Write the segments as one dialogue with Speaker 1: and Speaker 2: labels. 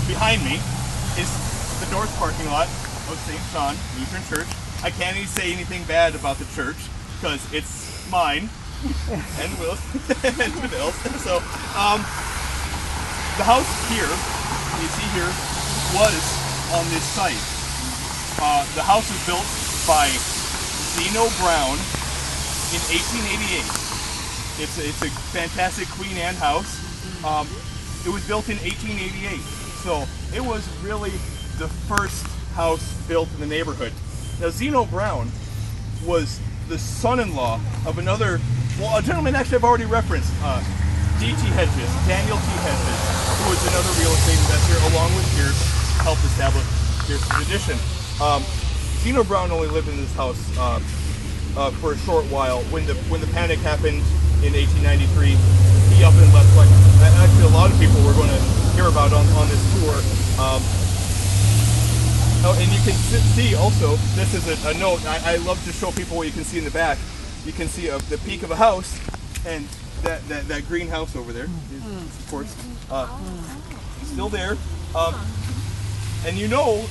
Speaker 1: Behind me is the north parking lot of St. John Lutheran Church. I can't even say anything bad about the church because it's mine and Will's and Bill's. So the house here, you see here, was on this site. The house was built by Zeno Brown in 1888. It's a fantastic Queen Anne house. It was built in 1888. So it was really the first house built in the neighborhood. Now Zeno Brown was the son-in-law of another, well, a gentleman actually I've already referenced, D.T. Hedges, Daniel T. Hedges, who was another real estate investor along with Pierce, helped establish Pierce's addition. Zeno Brown only lived in this house for a short while. When the panic happened in 1893, he up and left. Like actually, a lot of people we're going to hear about on this tour. Oh, and you can see also, this is a note. I love to show people what you can see in the back. You can see the peak of a house, and that green house over there is, of course, still there. And you know,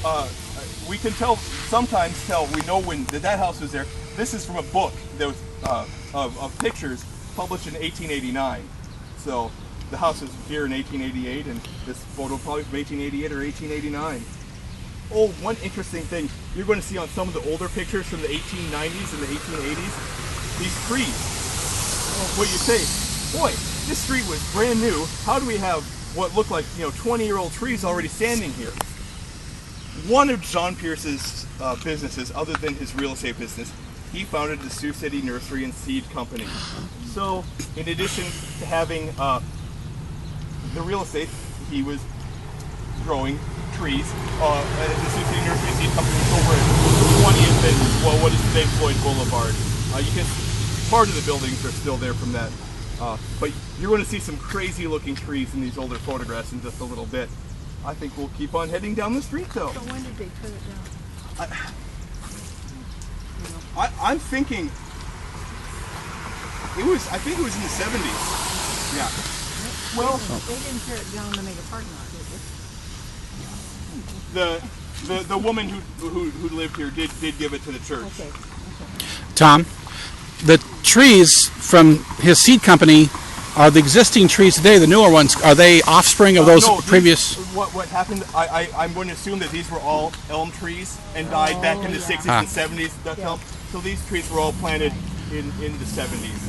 Speaker 1: we can sometimes tell, we know when that house was there. This is from a book that was of pictures published in 1889. So the house was here in 1888, and this photo probably from 1888 or 1889. Oh, one interesting thing you're going to see on some of the older pictures from the 1890s and the 1880s, these trees. What you say, boy, this street was brand new. How do we have what look like 20-year-old trees already standing here? One of John Pierce's businesses, other than his real estate business, he founded the Sioux City Nursery and Seed Company. So, in addition to having the real estate, he was growing trees at the Sioux City Nursery and Seed Company over at 20th and what is today Floyd Boulevard. You can part of the buildings are still there from that, but you're going to see some crazy looking trees in these older photographs in just a little bit. I think we'll keep on heading down the street though.
Speaker 2: So when did they put it down?
Speaker 1: I'm thinking I think it was in the 70s. Yeah.
Speaker 2: Well, they didn't tear it down to make a parking lot, did they?
Speaker 1: The woman who lived here did give it to the church.
Speaker 2: Okay.
Speaker 3: Tom, the trees from his seed company are the existing trees today. The newer ones, are they offspring of those previous?
Speaker 1: What happened? I'm going to assume that these were all elm trees and died back in the 60s and 70s. That's elm. So these trees were all planted in the 70s.